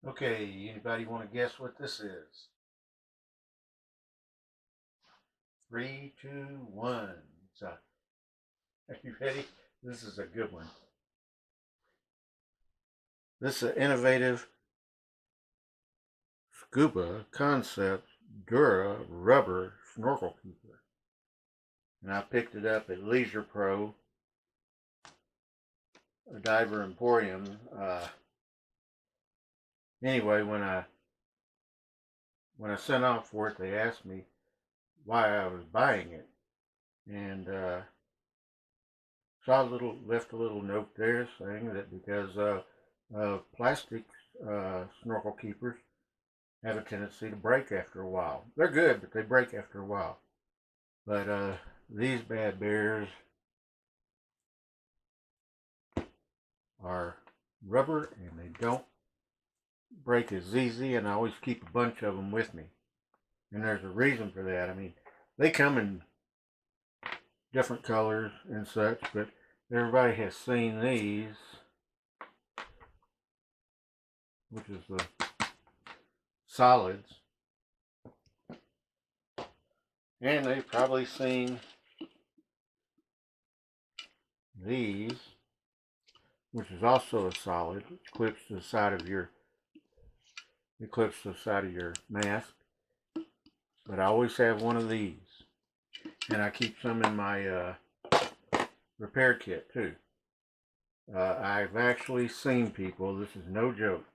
Okay, anybody want to guess what this is? 3, 2, 1. So, are you ready? This is a good one. This is an innovative scuba concept Dura rubber snorkel keeper. And I picked it up at Leisure Pro, a diver emporium. Anyway, when I sent off for it, they asked me why I was buying it, and left a little note there saying that because plastic snorkel keepers have a tendency to break after a while. They're good, but they break after a while. But these bad bears are rubber and they don't break as easy, and I always keep a bunch of them with me. And there's a reason for that. I mean, they come in different colors and such, but everybody has seen these, which is the solids, and they've probably seen these, which is also a solid. It clips to the side of your mask. But I always have one of these, and I keep some in my repair kit too. I've actually seen people, this is no joke,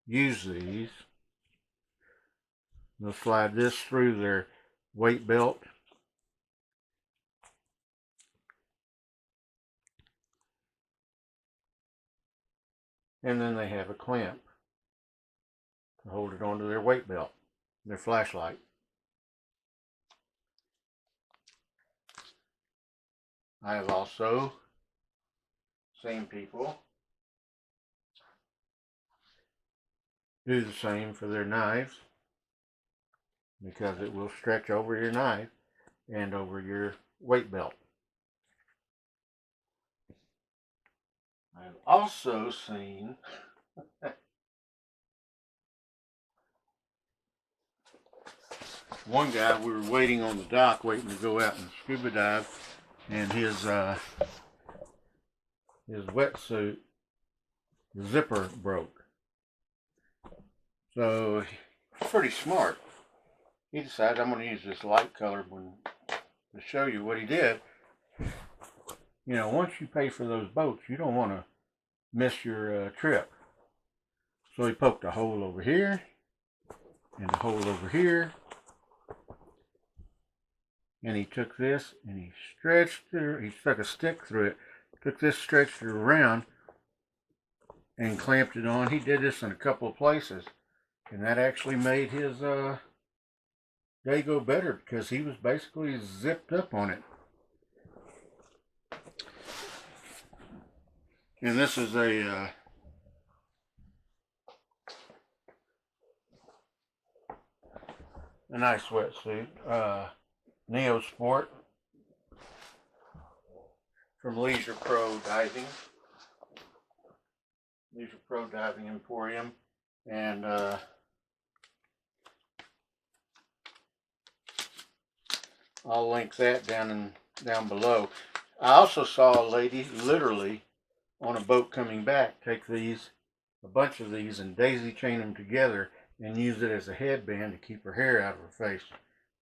use these. They'll slide this through their weight belt, and then they have a clamp to hold it onto their weight belt, their flashlight. I have also seen people do the same for their knives, because it will stretch over your knife and over your weight belt. I've also seen one guy, we were waiting on the dock, waiting to go out and scuba dive, and his wetsuit zipper broke. So he's pretty smart. He decided, I'm going to use this light color to show you what he did. You know, once you pay for those boats, you don't want to miss your trip. So he poked a hole over here and a hole over here, and he took this and he stretched it. He stuck a stick through it, took this, stretched it around, and clamped it on. He did this in a couple of places, and that actually made his day go better, because he was basically zipped up on it. And this is a nice wetsuit, Neo Sport from Leisure Pro Diving Emporium, and I'll link that down below. I also saw a lady literally on a boat coming back take a bunch of these, and daisy chain them together and use it as a headband to keep her hair out of her face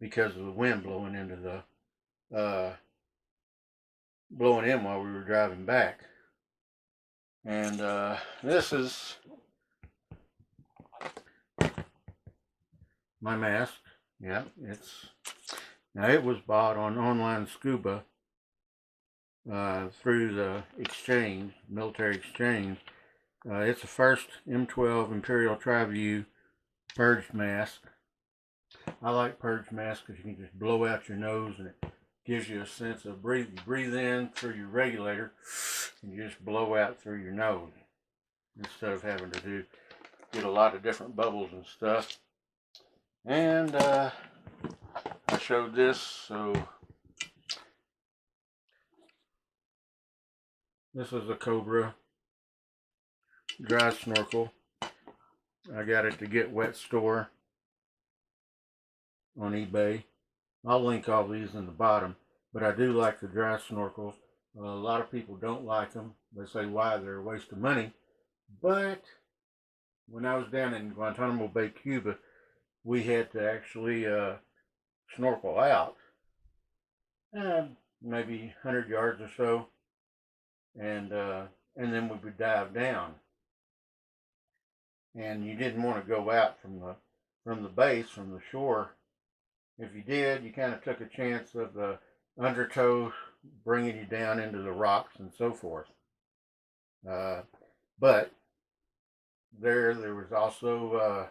because of the wind blowing into blowing in while we were driving back. And this is my mask. Yeah, it was bought on Online Scuba through the exchange, military exchange. It's the first M12 Imperial Tri-View purged mask. I like purged masks because you can just blow out your nose and it gives you a sense of breathe. You breathe in through your regulator and you just blow out through your nose instead of having to get a lot of different bubbles and stuff. And I showed this, so this is a Cobra dry snorkel. I got it to Get Wet store on eBay. I'll link all these in the bottom, but I do like the dry snorkels. A lot of people don't like them. They say why, they're a waste of money. But when I was down in Guantanamo Bay, Cuba, we had to actually snorkel out, maybe 100 yards or so, and then we would dive down. And you didn't want to go out from the base, from the shore. If you did, you kind of took a chance of the undertow bringing you down into the rocks and so forth. But there was also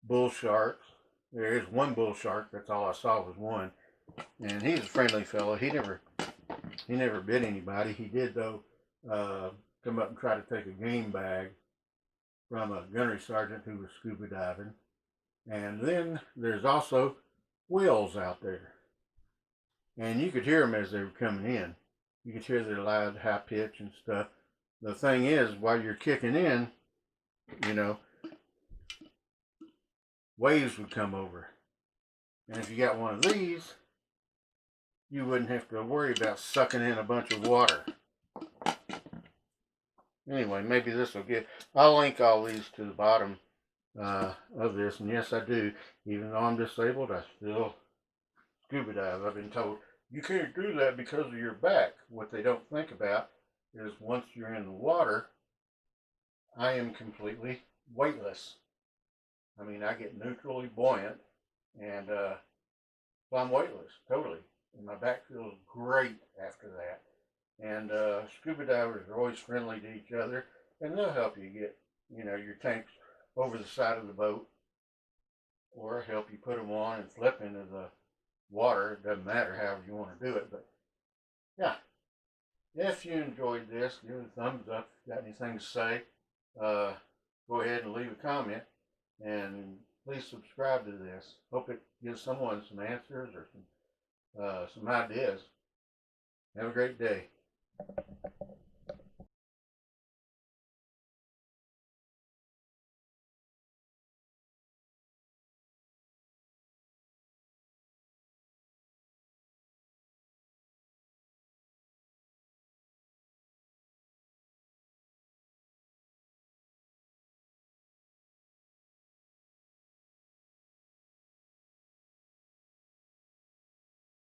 bull sharks. There is one bull shark. That's all I saw was one, and he's a friendly fellow. He never bit anybody. He did though come up and try to take a game bag from a gunnery sergeant who was scuba diving. And then there's also whales out there, and you could hear them as they were coming in. You could hear their loud high pitch and stuff. The thing is, while you're kicking in, you know, waves would come over. And if you got one of these, you wouldn't have to worry about sucking in a bunch of water. Anyway, maybe this will get... I'll link all these to the bottom of this. And yes, I do. Even though I'm disabled, I still scuba dive. I've been told, you can't do that because of your back. What they don't think about is once you're in the water, I am completely weightless. I mean, I get neutrally buoyant, and so I'm weightless, totally. And my back feels great after that. And scuba divers are always friendly to each other, and they'll help you get, your tanks over the side of the boat, or help you put them on and flip into the water. It doesn't matter however you want to do it, but yeah. If you enjoyed this, give it a thumbs up. If you got anything to say, go ahead and leave a comment, and please subscribe to this. Hope it gives someone some answers or some ideas. Have a great day.